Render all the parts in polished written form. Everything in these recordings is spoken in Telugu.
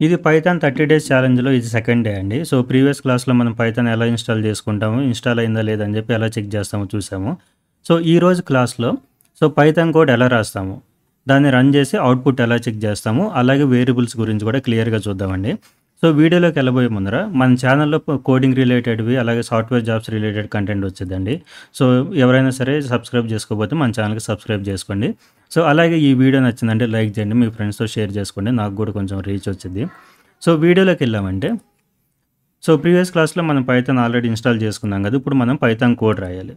ఇది పైథాన్ 30 డేస్ ఛాలెంజ్‌లో ఇది సెకండ్ డే అండి. సో, ప్రీవియస్ క్లాస్‌లో మనం పైథాన్ ఎలా ఇన్‌స్టాల్ చేసుకుంటాము, ఇన్‌స్టాల్ అయిందా లేదా అని చెప్పి ఎలా చెక్ చేస్తామో చూసాము. సో, ఈరోజు క్లాస్‌లో పైథాన్ కోడ్ ఎలా రాస్తాము, దాన్ని రన్ చేసి అవుట్‌పుట్ ఎలా చెక్ చేస్తాము, అలాగే వేరియబుల్స్ గురించి కూడా క్లియర్‌గా చూద్దామండి. సో, వీడియోలోకి వెళ్ళబోయే ముందర మన ఛానల్‌లో కోడింగ్ రిలేటెడ్‌వి అలాగే సాఫ్ట్‌వేర్ జాబ్స్ రిలేటెడ్ కంటెంట్ వచ్చిద్దండి. సో, ఎవరైనా సరే సబ్స్క్రైబ్ చేసుకోకపోతే మన ఛానల్‌కి సబ్స్క్రైబ్ చేసుకోండి. సో, అలాగే ఈ వీడియో నచ్చిందంటే లైక్ చేయండి. మీ ఫ్రెండ్స్‌తో షేర్ చేసుకోండి. నాకు కూడా కొంచెం రీచ్ వచ్చిద్ది. సో, వీడియోలోకెళ్ళామంటే ప్రీవియస్ క్లాస్‌లో మనం పైథాన్ ఆల్రెడీ ఇన్‌స్టాల్ చేసుకున్నాం కదా! ఇప్పుడు మనం పైథాన్ కోడ్ రాయాలి.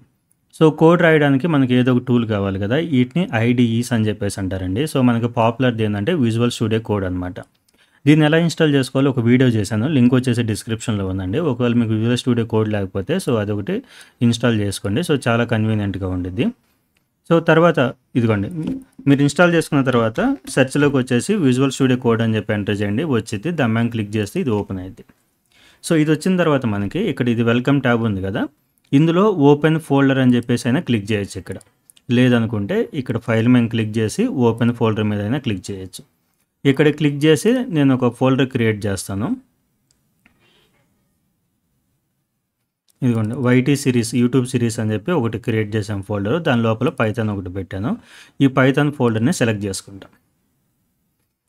సో, కోడ్ రాయడానికి మనకి ఏదో ఒక టూల్ కావాలి కదా! వీటిని ఐడీఈస్ అని చెప్పేసి అంటారండి. సో, మనకి పాపులర్‌ది ఏందంటే విజువల్ స్టూడియో కోడ్ అనమాట. దీన్ని ఎలా ఇన్‌స్టాల్ చేసుకోవాలో ఒక వీడియో చేశాను. లింక్ వచ్చేసి డిస్క్రిప్షన్‌లో ఉందండి. ఒకవేళ మీకు విజువల్ స్టూడియో కోడ్ లేకపోతే అదొకటి ఇన్‌స్టాల్ చేసుకోండి. సో, చాలా కన్వీనియంట్‌గా ఉండిద్ది. సో, తర్వాత ఇదిగోండి. మీరు ఇన్‌స్టాల్ చేసుకున్న తర్వాత సెర్చ్‌లోకి వచ్చేసి విజువల్ స్టూడియో కోడ్ అని చెప్పి ఎంటర్ చేయండి. వచ్చిద్ది. దాని మీద క్లిక్ చేస్తే ఇది ఓపెన్ అయిద్ది. సో, ఇదొచ్చిన తర్వాత మనకి ఇక్కడ ఇది వెల్కమ్ ట్యాబ్ ఉంది కదా! ఇందులో ఓపెన్ ఫోల్డర్ అని చెప్పేసి అయినా క్లిక్ చేయొచ్చు ఇక్కడ. లేదనుకుంటే ఇక్కడ ఫైల్ మీద క్లిక్ చేసి ఓపెన్ ఫోల్డర్ మీద అయినా క్లిక్ చేయొచ్చు. ఇక్కడ క్లిక్ చేసి నేను ఒక ఫోల్డర్ క్రియేట్ చేస్తాను. ఇదిగోండి వైటీ సిరీస్, యూట్యూబ్ సిరీస్ అని చెప్పి ఒకటి క్రియేట్ చేసాం ఫోల్డర్. దాని లోపల పైథాన్ ఒకటి పెట్టాను. ఈ పైథాన్ ఫోల్డర్‌ని సెలెక్ట్ చేసుకుంటా.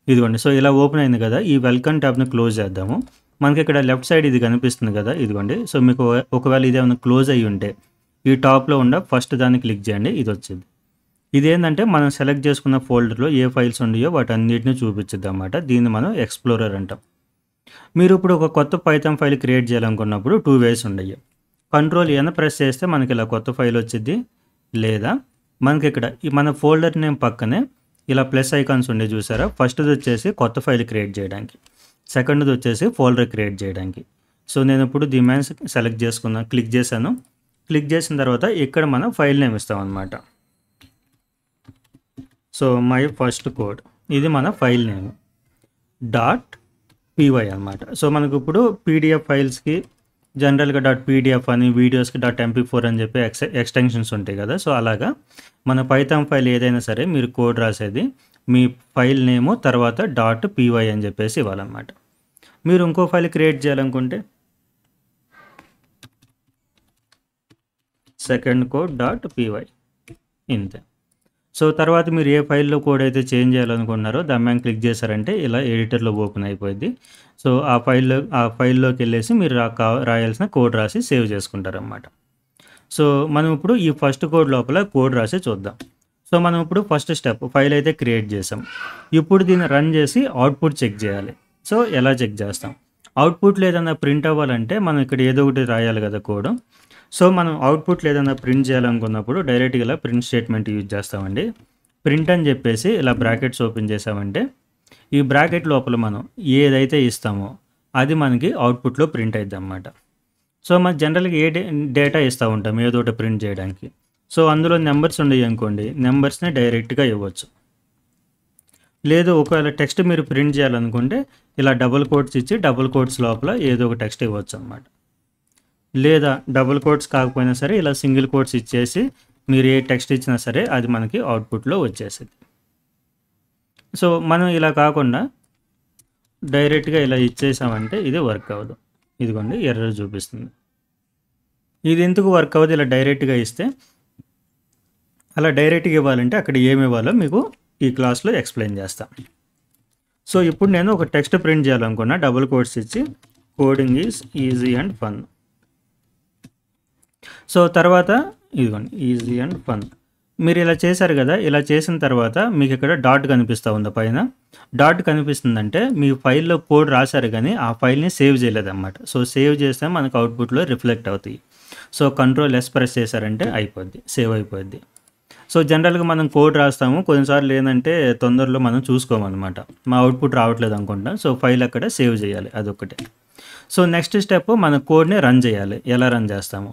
ఇదిగోండి. సో, ఇలా ఓపెన్ అయింది కదా! ఈ వెల్కమ్ ట్యాబ్‌ని క్లోజ్ చేద్దాము. మనకి ఇక్కడ లెఫ్ట్ సైడ్ ఇది కనిపిస్తుంది కదా! ఇదిగోండి. సో, మీకు ఒకవేళ ఇదేమన్నా క్లోజ్ అయ్యి ఉంటే ఈ టాప్‌లో ఉన్న ఫస్ట్ దాన్ని క్లిక్ చేయండి. ఇదొచ్చిద్ది. ఇదేందంటే మనం సెలెక్ట్ చేసుకున్న ఫోల్డర్‌లో ఏ ఫైల్స్ ఉన్నాయో వాటన్నిటిని చూపించిద్దనమాట. దీన్ని మనం ఎక్స్‌ప్లోరర్ అంటాం. మీరు ఇప్పుడు ఒక కొత్త పైథాన్ ఫైల్ క్రియేట్ చేయాలనుకున్నప్పుడు 2 వేస్ ఉండయి. కంట్రోల్ ఎన్ ప్రెస్ చేస్తే మనకి ఇలా కొత్త ఫైల్ వచ్చిద్ది. లేదా మనకి ఇక్కడ ఈ మన ఫోల్డర్ నేమ్ పక్కనే ఇలా ప్లస్ ఐకాన్స్ ఉండే చూసారా? ఫస్ట్‌ది వచ్చేసి కొత్త ఫైల్ క్రియేట్ చేయడానికి. సెకండ్‌ది వచ్చేసి ఫోల్డర్ క్రియేట్ చేయడానికి. సో, నేను ఇప్పుడు దీని మీద సెలెక్ట్ చేసుకున్నా. క్లిక్ చేశాను. క్లిక్ చేసిన తర్వాత ఇక్కడ మనం ఫైల్ నేమ్ ఇస్తామన్నమాట. సో, మై ఫస్ట్ కోడ్ ఇది మన ఫైల్ నేమ్. డాట్ పీవై అనమాట. సో, మనకు ఇప్పుడు పీడిఎఫ్ ఫైల్స్‌కి జనరల్‌గా డాట్ పీడిఎఫ్ అని, వీడియోస్‌కి డాట్ ఎంపీ4 అని చెప్పి ఎక్స్‌టెన్షన్స్ ఉంటాయి కదా! సో, అలాగా మన పైథాన్ ఫైల్ ఏదైనా సరే మీరు కోడ్ రాసేది మీ ఫైల్ నేము తర్వాత డాట్ పీవై అని చెప్పేసి ఇవ్వాలన్నమాట. మీరు ఇంకో ఫైల్ క్రియేట్ చేయాలనుకుంటే సెకండ్ కోడ్ డాట్ పీవై ఇంతే. సో, తర్వాత మీరు ఏ ఫైల్‌లో కోడ్ అయితే చేంజ్ చేయాలనుకుంటున్నారో దాని మీద క్లిక్ చేశారంటే ఇలా ఎడిటర్‌లో ఓపెన్ అయిపోద్ది. సో, ఆ ఫైల్‌లోకెళ్ళేసి మీరు రాయాల్సిన కోడ్ రాసి సేవ్ చేసుకుంటారనమాట. సో, మనం ఇప్పుడు ఈ ఫస్ట్ కోడ్ లోపల కోడ్ రాసి చూద్దాం. సో, మనం ఇప్పుడు ఫస్ట్ స్టెప్ ఫైల్ అయితే క్రియేట్ చేసాం. ఇప్పుడు దీన్ని రన్ చేసి అవుట్‌పుట్ చెక్ చేయాలి. సో, ఎలా చెక్ చేస్తాం? అవుట్‌పుట్‌లో ఏదన్నా ప్రింట్ అవ్వాలంటే మనం ఇక్కడ ఏదో ఒకటి రాయాలి కదా కోడ్. సో, మనం అవుట్‌పుట్‌లో ఏదైనా ప్రింట్ చేయాలనుకున్నప్పుడు డైరెక్ట్‌గా ఇలా ప్రింట్ స్టేట్మెంట్ యూజ్ చేస్తామండి. ప్రింట్ అని చెప్పేసి ఇలా బ్రాకెట్స్ ఓపెన్ చేసామంటే ఈ బ్రాకెట్ లోపల మనం ఏదైతే ఇస్తామో అది మనకి అవుట్‌పుట్‌లో ప్రింట్ అయిద్దనమాట. సో, మనం జనరల్‌గా ఏ డేటా ఇస్తా ఉంటాం ఏదో ఒకటి ప్రింట్ చేయడానికి. సో, అందులో నంబర్స్ ఉన్నాయనుకోండి, నంబర్స్‌ని డైరెక్ట్‌గా ఇవ్వచ్చు. లేదు ఒకవేళ టెక్స్ట్ మీరు ప్రింట్ చేయాలనుకుంటే ఇలా డబుల్ కోట్స్ ఇచ్చి డబుల్ కోట్స్ లోపల ఏదో ఒక టెక్స్ట్ ఇవ్వచ్చనమాట. లేదా డబుల్ కోట్స్ కాకపోయినా సరే ఇలా సింగిల్ కోట్స్ ఇచ్చేసి మీరు ఏ టెక్స్ట్ ఇచ్చినా సరే అది మనకి అవుట్‌పుట్‌లో వచ్చేసిద్ది. సో, మనం ఇలా కాకుండా డైరెక్ట్‌గా ఇలా ఇచ్చేసామంటే ఇది వర్క్ అవ్వదు. ఇదిగోండి ఎర్రర్ చూపిస్తుంది. ఇది ఎందుకు వర్క్ అవ్వదు ఇలా డైరెక్ట్‌గా ఇస్తే? అలా డైరెక్ట్‌గా ఇవ్వాలంటే అక్కడ ఏమి ఇవ్వాలో మీకు ఈ క్లాస్‌లో ఎక్స్‌ప్లెయిన్ చేస్తా. సో, ఇప్పుడు నేను ఒక టెక్స్ట్ ప్రింట్ చేయాలనుకున్నా డబుల్ కోట్స్ ఇచ్చి coding is easy and fun. So, తర్వాత ఇదిగోండి ఈజీ అండ్ ఫన్. మీరు ఇలా చేశారు కదా! ఇలా చేసిన తర్వాత మీకు ఇక్కడ డాట్ కనిపిస్తా ఉందా పైన? డాట్ కనిపిస్తుందంటే మీ ఫైల్‌లో కోడ్ రాశారు గానీ ఆ ఫైల్‌ని సేవ్ చేయలేదన్నమాట. సో, సేవ్ చేస్తే మనకు అవుట్‌పుట్‌లో రిఫ్లెక్ట్ అవుతాయి. సో, కంట్రోల్ ఎస్ ప్రెస్ చేశారంటే అయిపోద్ది. సేవ్ అయిపోద్ది. సో, జనరల్‌గా మనం కోడ్ రాస్తాము. కొన్నిసార్లు ఏందంటే తొందరలో మనం చూసుకోమన్నమాట. మా అవుట్‌పుట్ రావట్లేదు అనుకుంటాం. సో, ఫైల్ అక్కడ సేవ్ చేయాలి అదొక్కటే. సో, నెక్స్ట్ స్టెప్ మన కోడ్‌ని రన్ చేయాలి. ఎలా రన్ చేస్తాము?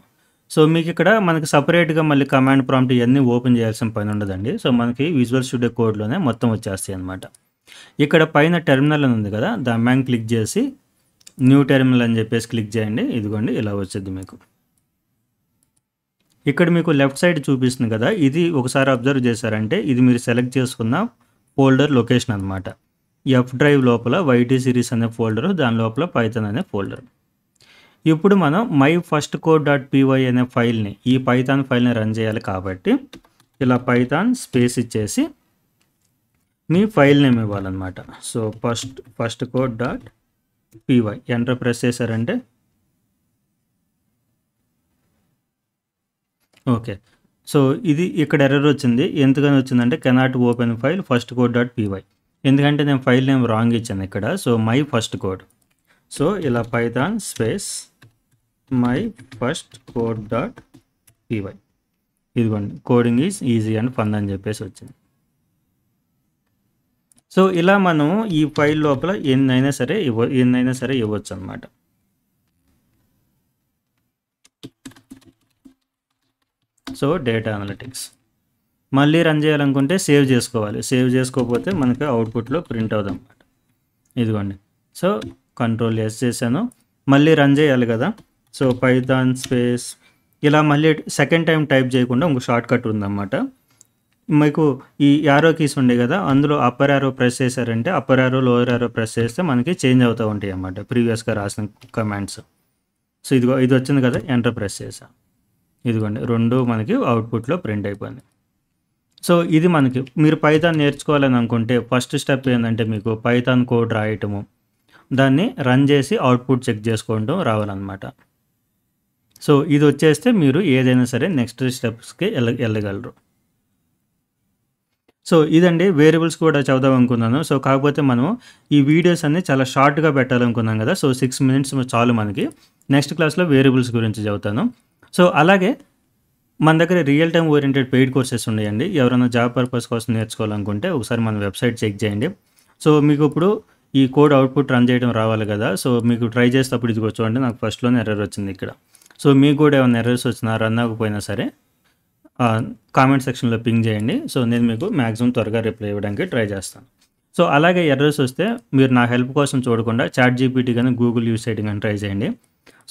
సో, మీకిక్కడ మనకి సెపరేట్‌గా మళ్ళీ కమాండ్ ప్రాంప్ట్ ఇయన్నీ ఓపెన్ చేయాల్సిన పని ఉండదండి. సో, మనకి విజువల్ స్టూడియో కోడ్‌లోనే మొత్తం వచ్చేస్తాయన్నమాట. ఇక్కడ పైన టెర్మినల్ అని ఉంది కదా! దాని మీద క్లిక్ చేసి న్యూ టెర్మినల్ అని చెప్పేసి క్లిక్ చేయండి. ఇదిగోండి ఇలా వచ్చిద్ది మీకు. ఇక్కడ మీకు లెఫ్ట్ సైడ్ చూపిస్తుంది కదా! ఇది ఒకసారి అబ్జర్వ్ చేశారంటే ఇది మీరు సెలెక్ట్ చేసుకున్న ఫోల్డర్ లొకేషన్ అనమాట. ఎఫ్ డ్రైవ్ లోపల వైటీ సిరీస్ అనే ఫోల్డరు, దాని లోపల పైథాన్ అనే ఫోల్డర్. ఇప్పుడు మనం my first code dot py అనే ఫైల్ని, ఈ పైథాన్ ఫైల్ని రన్ చేయాలి కాబట్టి ఇలా పైథాన్ స్పేస్ ఇచ్చేసి మీ ఫైల్ నేమ్ ఇవ్వాలన్నమాట. So first code dot PY enter press చేశారంటే ఓకే. సో ఇది ఇక్కడ ఎర్రర్ వచ్చింది. ఎందుకని వచ్చిందంటే cannot open file first code dot PY, ఎందుకంటే నేను ఫైల్ నేమ్ రాంగ్ ఇచ్చాను ఇక్కడ. So my first code, so ఇలా Python space my first code dot PY, ఇదిగోండి coding is easy and fun అని చెప్పేసి వచ్చింది. సో ఇలా మనం ఈ ఫైల్ లోపల ఎన్నైనా సరే ఇవ్వచ్చు అనమాట. సో డేటా అనలిటిక్స్ మళ్ళీ రన్ చేయాలనుకుంటే సేవ్ చేసుకోవాలి. సేవ్ చేసుకోకపోతే మనకి అవుట్పుట్లో ప్రింట్ అవుతుంది అనమాట. ఇదిగోండి. సో కంట్రోల్ ఎస్ చేశాను, మళ్ళీ రన్ చేయాలి కదా. సో పైథాన్ స్పేస్ ఇలా మళ్ళీ సెకండ్ టైం టైప్ చేయకుండా ఇంకో షార్ట్ కట్ ఉందన్నమాట. మీకు ఈ యారో కీస్ ఉండే కదా, అందులో అప్పర్ యారో ప్రెస్ చేశారంటే upper arrow lower arrow press చేస్తే మనకి చేంజ్ అవుతూ ఉంటాయి అన్నమాట ప్రీవియస్గా రాసిన కమాండ్స్. సో ఇది వచ్చింది కదా, ఎంటర్ ప్రెస్ చేసా, ఇదిగోండి రెండు మనకి అవుట్పుట్లో ప్రింట్ అయిపోయింది. సో ఇది మనకి మీరు పైథాన్ నేర్చుకోవాలని అనుకుంటే ఫస్ట్ స్టెప్ ఏంటంటే మీకు పైథాన్ కోడ్ రాయటము, దాన్ని రన్ చేసి అవుట్పుట్ చెక్ చేసుకోవడం రావాలన్నమాట. సో ఇది వచ్చేస్తే మీరు ఏదైనా సరే నెక్స్ట్ స్టెప్స్కి వెళ్ళగలరు. సో ఇదండి, వేరియబుల్స్ కూడా చదువుదాం అనుకున్నాను. సో కాకపోతే మనం ఈ వీడియోస్ అన్ని చాలా షార్ట్గా పెట్టాలనుకున్నాం కదా. సో 6 minutes చాలు మనకి. నెక్స్ట్ క్లాస్లో వేరియబుల్స్ గురించి చదువుతాను. సో అలాగే మన దగ్గర real time oriented paid courses ఉన్నాయండి. ఎవరైనా జాబ్ పర్పస్ కోసం నేర్చుకోవాలనుకుంటే ఒకసారి మన వెబ్సైట్ చెక్ చేయండి. సో మీకు ఇప్పుడు ఈ కోడ్ అవుట్పుట్ రన్ చేయడం రావాలి కదా. సో మీకు ట్రై చేసేటప్పుడు ఇదిగో చూడండి, నాకు ఫస్ట్లోనే ఎర్రర్ వచ్చింది ఇక్కడ. సో మీకు కూడా ఏమైనా ఎర్రర్స్ వచ్చినా రన్ అవ్వకపోయినా సరే కామెంట్ సెక్షన్లో పింగ్ చేయండి. సో నేను మీకు మ్యాక్సిమం త్వరగా రిప్లై ఇవ్వడానికి ట్రై చేస్తాను. సో అలాగే ఎర్రర్స్ వస్తే మీరు నా హెల్ప్ కోసం చూడకుండా ChatGPT కానీ గూగుల్ యూస్ చేయడం కానీ ట్రై చేయండి.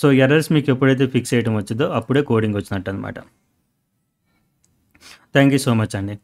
సో ఎర్రర్స్ మీకు ఎప్పుడైతే ఫిక్స్ చేయడం వచ్చిందో అప్పుడే కోడింగ్ వచ్చినట్టు అనమాట. థ్యాంక్ యూ సో మచ్ అండి.